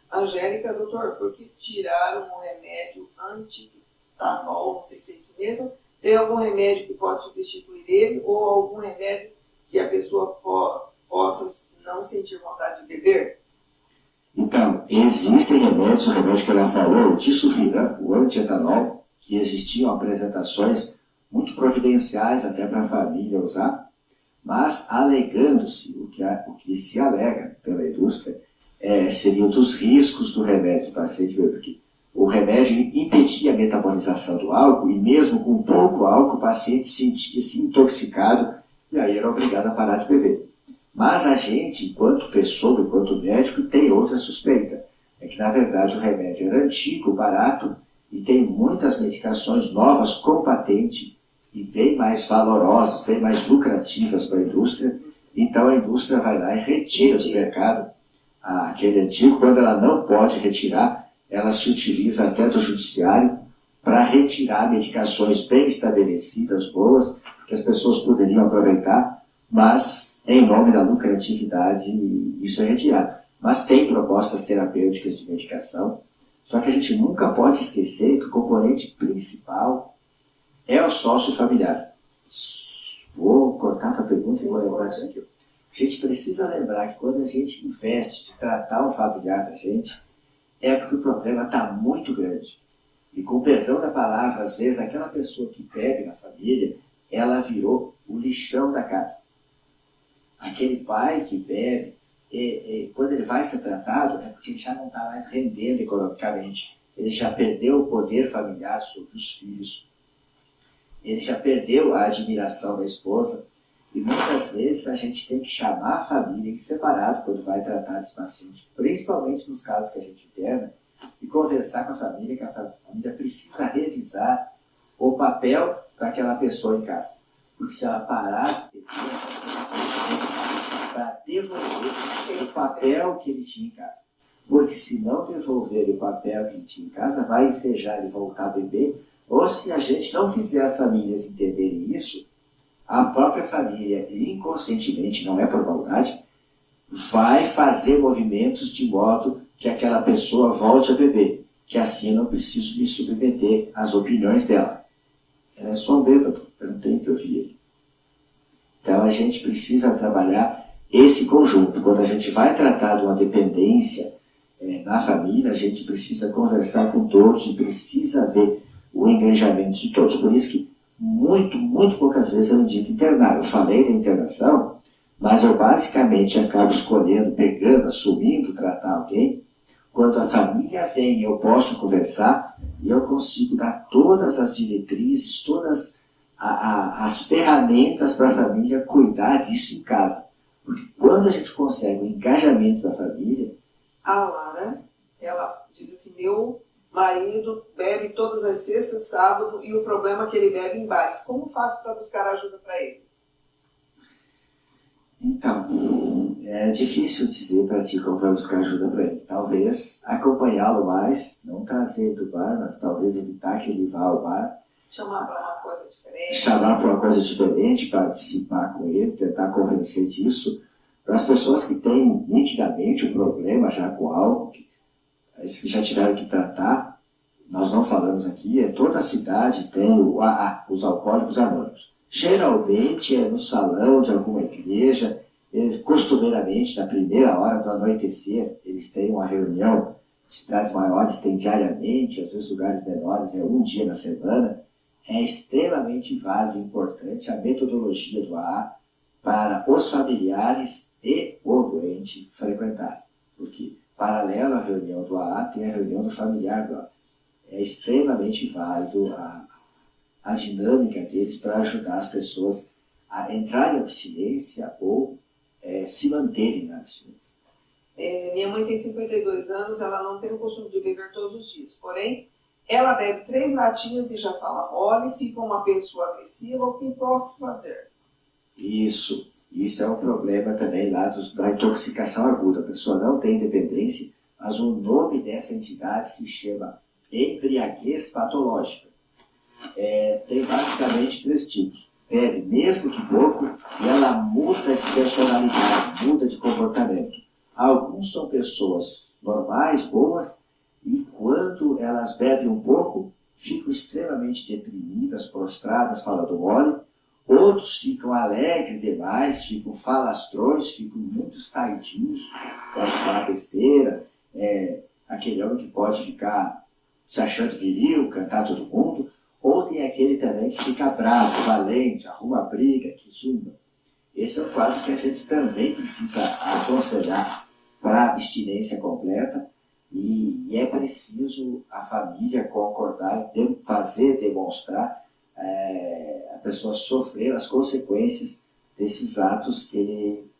Angélica, doutor, por que tiraram um remédio antitanol, não sei se é isso mesmo, tem algum remédio que pode substituir ele ou algum remédio que a pessoa possa não sentir vontade de beber? Então, existem remédios, o remédio que ela falou, o Tisufirã, o antietanol, que existiam apresentações muito providenciais até para a família usar, mas alegando-se, o que se alega pela indústria, seria dos riscos do remédio do paciente beber, porque o remédio impedia a metabolização do álcool e mesmo com pouco álcool o paciente sentia-se intoxicado e aí era obrigado a parar de beber. Mas a gente, enquanto pessoa, enquanto médico, tem outra suspeita. É que, na verdade, o remédio era antigo, barato, e tem muitas medicações novas com patente e bem mais valorosas, bem mais lucrativas para a indústria. Então, a indústria vai lá e retira do mercado aquele antigo. Quando ela não pode retirar, ela se utiliza até do judiciário para retirar medicações bem estabelecidas, boas, que as pessoas poderiam aproveitar, mas em nome da lucratividade isso é retirado. Mas tem propostas terapêuticas de medicação, só que a gente nunca pode esquecer que o componente principal é o sócio familiar. Vou cortar a pergunta e vou lembrar disso aqui. A gente precisa lembrar que quando a gente investe de tratar um familiar da gente, é porque o problema está muito grande. E com o perdão da palavra, às vezes aquela pessoa que bebe na família, ela virou o lixão da casa. Aquele pai que bebe, quando ele vai ser tratado, é porque ele já não está mais rendendo economicamente. Ele já perdeu o poder familiar sobre os filhos. Ele já perdeu a admiração da esposa. E muitas vezes a gente tem que chamar a família em separado quando vai tratar desse paciente, principalmente nos casos que a gente interna, e conversar com a família, que a família precisa revisar o papel daquela pessoa em casa. Porque se ela parar de beber, para devolver o papel que ele tinha em casa. Porque se não devolver o papel que ele tinha em casa, vai ensejar ele voltar a beber, ou se a gente não fizer as famílias entenderem isso, a própria família, inconscientemente, não é por maldade, vai fazer movimentos de modo que aquela pessoa volte a beber, que assim eu não preciso me submeter às opiniões dela. Ela é só um bêbado, eu não tenho que ouvir ele. Então a gente precisa trabalhar esse conjunto. Quando a gente vai tratar de uma dependência na família, a gente precisa conversar com todos e precisa ver o engajamento de todos. Por isso que muito poucas vezes eu indico internar. Eu falei da internação, mas eu basicamente acabo escolhendo, pegando, assumindo tratar alguém. Quando a família vem, eu posso conversar e eu consigo dar todas as diretrizes, todas as ferramentas para a família cuidar disso em casa. Porque quando a gente consegue o engajamento da família... A Lara, ela diz assim, meu marido bebe todas as sextas, sábado, e o problema é que ele bebe em bares. Como faço para buscar ajuda para ele? Então, é difícil dizer para ti como vai buscar ajuda para ele. Talvez acompanhá-lo mais, não trazer do bar, mas talvez evitar que ele vá ao bar. Chamar para uma coisa diferente. Chamar para uma coisa diferente, participar com ele, tentar convencer disso. Para as pessoas que têm nitidamente um problema já com álcool, que já tiveram que tratar, nós não falamos aqui, toda a cidade tem os alcoólicos anônimos. Geralmente é no salão de alguma igreja, eles, costumeiramente, na primeira hora do anoitecer, eles têm uma reunião, cidades maiores têm diariamente, às vezes lugares menores, um dia na semana. É extremamente válido e importante a metodologia do AA para os familiares e o doente frequentarem. Porque, paralelo à reunião do AA, tem a reunião do familiar do AA. É extremamente válido a dinâmica deles para ajudar as pessoas a entrarem em abstinência ou se manterem na abstinência. Minha mãe tem 52 anos, ela não tem o costume de beber todos os dias. Porém, ela bebe 3 latinhas e já fala mole, fica uma pessoa agressiva. O que posso fazer? Isso é um problema também lá da intoxicação aguda. A pessoa não tem dependência, mas o nome dessa entidade se chama embriaguez patológica. Tem basicamente 3 tipos. bebe, mesmo que pouco, e ela muda de personalidade, muda de comportamento. Alguns são pessoas normais, boas, e quando elas bebem um pouco, ficam extremamente deprimidas, prostradas, falando mole. Outros ficam alegres demais, ficam falastrões, ficam muito saidinhos, pode falar besteira. Aquele homem que pode ficar se achando viril, cantar todo mundo. Ou tem aquele também que fica bravo, valente, arruma briga, que zumba. Esse é um quadro que a gente também precisa aconselhar para a abstinência completa, e é preciso a família concordar, fazer, demonstrar, a pessoa sofrer as consequências desses atos que ele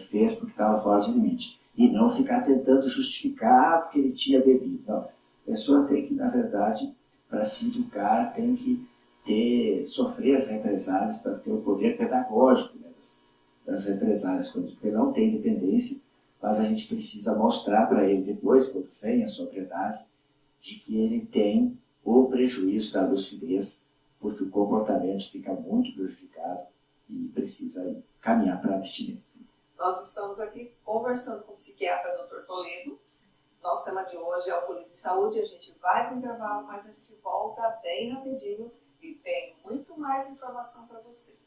fez porque estava fora de limite. E não ficar tentando justificar porque ele tinha bebido. Não. A pessoa tem que, na verdade, para se educar, tem que sofrer as represálias para ter o poder pedagógico, né, das represálias, porque não tem independência, mas a gente precisa mostrar para ele depois, quando vem a sobriedade, de que ele tem o prejuízo da lucidez, porque o comportamento fica muito prejudicado e precisa caminhar para a abstinência. Nós estamos aqui conversando com o psiquiatra Dr. Toledo. Nosso tema de hoje é alcoolismo e saúde. A gente vai para o intervalo, mas a gente volta bem rapidinho e tem muito mais informação para vocês.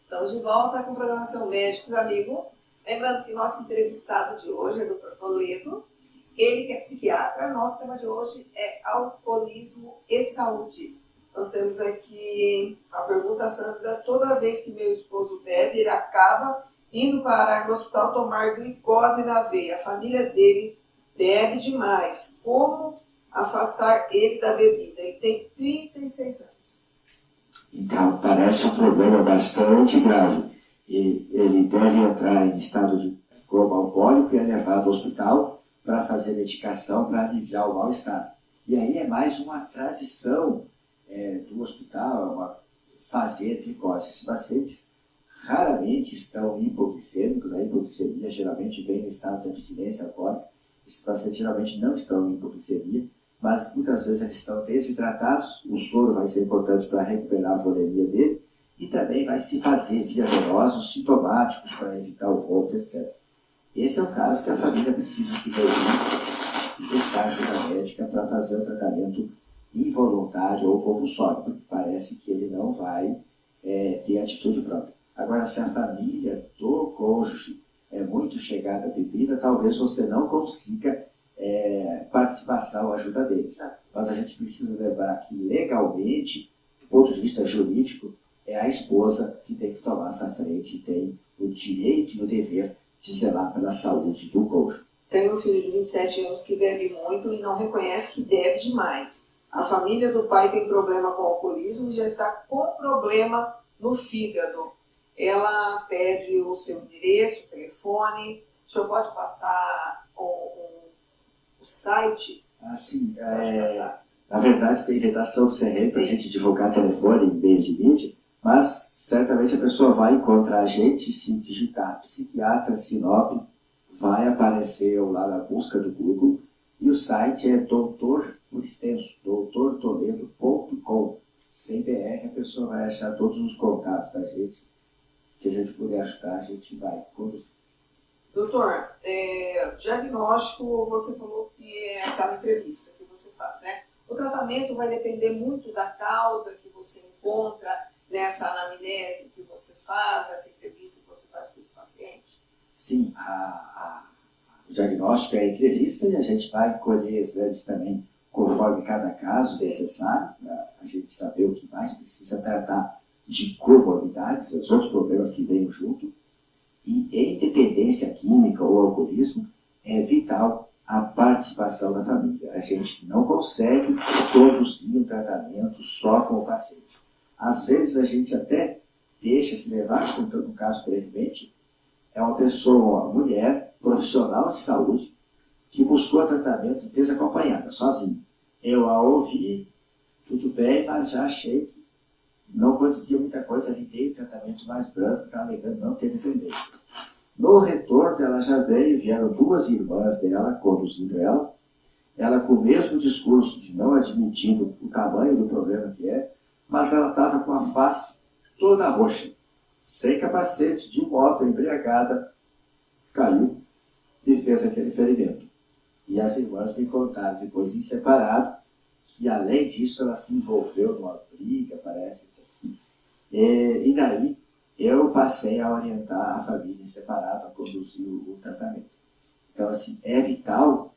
Estamos de volta com a programação Médicos Amigos. Lembrando que nosso entrevistado de hoje é o Dr. Toledo. Ele que é psiquiatra. Nosso tema de hoje é alcoolismo e saúde. Nós temos aqui a pergunta, Sandra: toda vez que meu esposo bebe, ele acaba indo parar no hospital tomar glicose na veia. A família dele bebe demais. Como afastar ele da bebida? Ele tem 36 anos. Então, parece um problema bastante grave. Ele deve entrar em estado de coma alcoólico e é levado ao hospital para fazer medicação para aliviar o mal-estar. E aí é mais uma tradição do hospital fazer glicose. Esses pacientes raramente estão hipoglicêmicos. A hipoglicemia geralmente vem no estado de abstinência alcoólica. Esses pacientes geralmente não estão em hipoglicemia, mas muitas vezes eles estão desidratados. O soro vai ser importante para recuperar a volemia dele, e também vai se fazer via venosa sintomáticos para evitar o vômito, etc. Esse é o caso que a família precisa se reunir e buscar ajuda médica para fazer o tratamento involuntário ou compulsório, porque parece que ele não vai ter atitude própria. Agora, se a família do cônjuge é muito chegada à bebida, talvez você não consiga participação ou ajuda deles. Mas a gente precisa lembrar que legalmente, do ponto de vista jurídico, é a esposa que tem que tomar essa frente e tem o direito e o dever de zelar pela saúde do cônjuge. Tem um filho de 27 anos que bebe muito e não reconhece que bebe demais. A família do pai tem problema com o alcoolismo e já está com problema no fígado. Ela pede o seu endereço, o telefone. O senhor pode passar o site? Sim. Na verdade, tem redação do CRM para a gente divulgar telefone em vez de mídia, mas certamente a pessoa vai encontrar a gente se digitar psiquiatra Sinop, vai aparecer lá na busca do Google, e o site é doutor, por extenso, doutortoledo.com. Sem BR, a pessoa vai achar todos os contatos da gente, que a gente puder ajudar, a gente vai conduzir. Doutor, diagnóstico, você falou que é aquela entrevista que você faz, né? O tratamento vai depender muito da causa que você encontra nessa anamnese que você faz, nessa entrevista que você faz com esse paciente? Sim, o diagnóstico é a entrevista e a gente vai colher exames também conforme cada caso necessário, para a gente saber o que mais precisa tratar de comorbidades, os outros problemas que vêm junto. E em dependência química ou alcoolismo, é vital a participação da família. A gente não consegue conduzir um tratamento só com o paciente. Às vezes a gente até deixa se levar, contando um caso brevemente, é uma pessoa, uma mulher, profissional de saúde, que buscou tratamento desacompanhada, sozinha. Eu a ouvi, tudo bem, mas já achei que não acontecia muita coisa, ele dei o tratamento mais brando, está alegando não ter dependência. No retorno, ela já vieram 2 irmãs dela, conduzindo ela com o mesmo discurso de não admitindo o tamanho do problema que é, mas ela estava com a face toda roxa, sem capacete, de moto, embriagada, caiu e fez aquele ferimento. E as irmãs me contaram depois em separado que além disso ela se envolveu numa briga, parece. E daí eu passei a orientar a família em separado, a conduzir o tratamento. Então, assim, é vital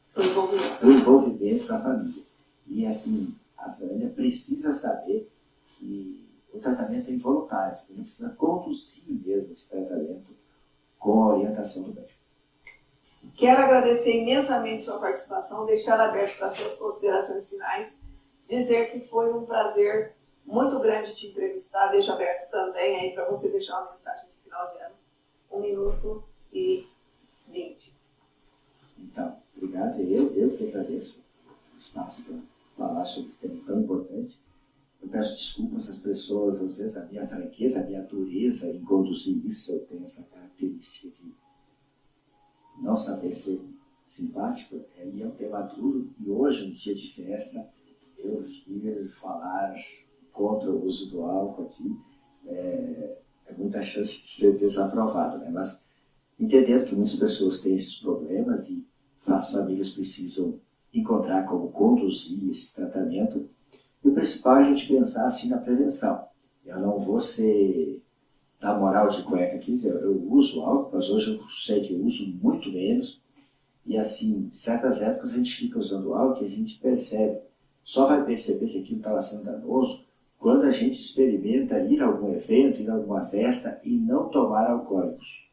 o envolvimento da família. E, assim, a família precisa saber que o tratamento é involuntário. A família precisa conduzir mesmo esse tratamento com a orientação do médico. Quero agradecer imensamente sua participação, deixar aberto para suas considerações finais, dizer que foi um prazer muito grande te entrevistar, deixo aberto também aí para você deixar uma mensagem de final de ano. 1 minuto e 20. Então, obrigado. Eu que agradeço o espaço para falar sobre um tema tão importante. Eu peço desculpas às pessoas, às vezes a minha franqueza, a minha dureza em conduzir isso, eu tenho essa característica de não saber ser simpático, e é um tema duro, e hoje, um dia de festa, eu vir falar contra o uso do álcool aqui, é muita chance de ser desaprovado, né? Mas entendendo que muitas pessoas têm esses problemas e as famílias precisam encontrar como conduzir esse tratamento, e o principal é a gente pensar assim na prevenção. Eu não vou ser da moral de cueca aqui, eu uso álcool, mas hoje eu sei que eu uso muito menos, e assim, certas épocas a gente fica usando álcool e a gente percebe, só vai perceber que aquilo estava sendo danoso quando a gente experimenta ir a algum evento, ir a alguma festa e não tomar alcoólicos.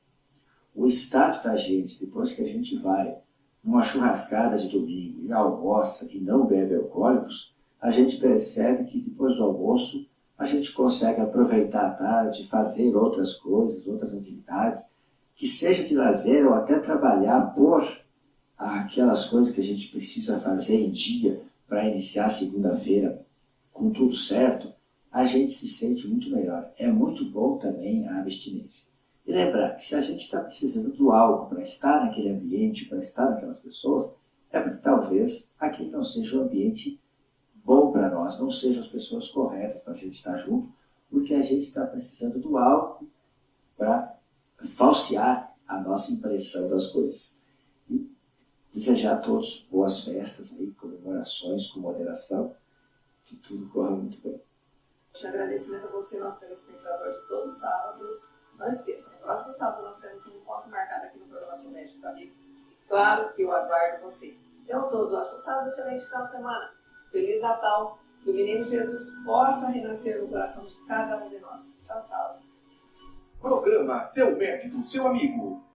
O estado da gente, depois que a gente vai numa churrascada de domingo e almoça e não bebe alcoólicos, a gente percebe que depois do almoço a gente consegue aproveitar a tarde, fazer outras coisas, outras atividades, que seja de lazer ou até trabalhar por aquelas coisas que a gente precisa fazer em dia para iniciar segunda-feira com tudo certo, a gente se sente muito melhor. É muito bom também a abstinência. E lembrar que se a gente está precisando do álcool para estar naquele ambiente, para estar naquelas pessoas, é porque talvez aquele não seja um ambiente bom para nós, não sejam as pessoas corretas para a gente estar junto, porque a gente está precisando do álcool para falsear a nossa impressão das coisas. E desejar a todos boas festas, aí, comemorações com moderação, que tudo corra muito bem. De agradecimento a você, nosso telespectador de todos os sábados. Não esqueça, no próximo sábado nós temos um encontro marcado aqui no Programação Médicos Amigos. Claro que eu aguardo você. Tenham todos um ótimo sábado, excelente final de semana. Feliz Natal. Que o menino Jesus possa renascer no coração de cada um de nós. Tchau, tchau. Programa Seu Médico, seu amigo.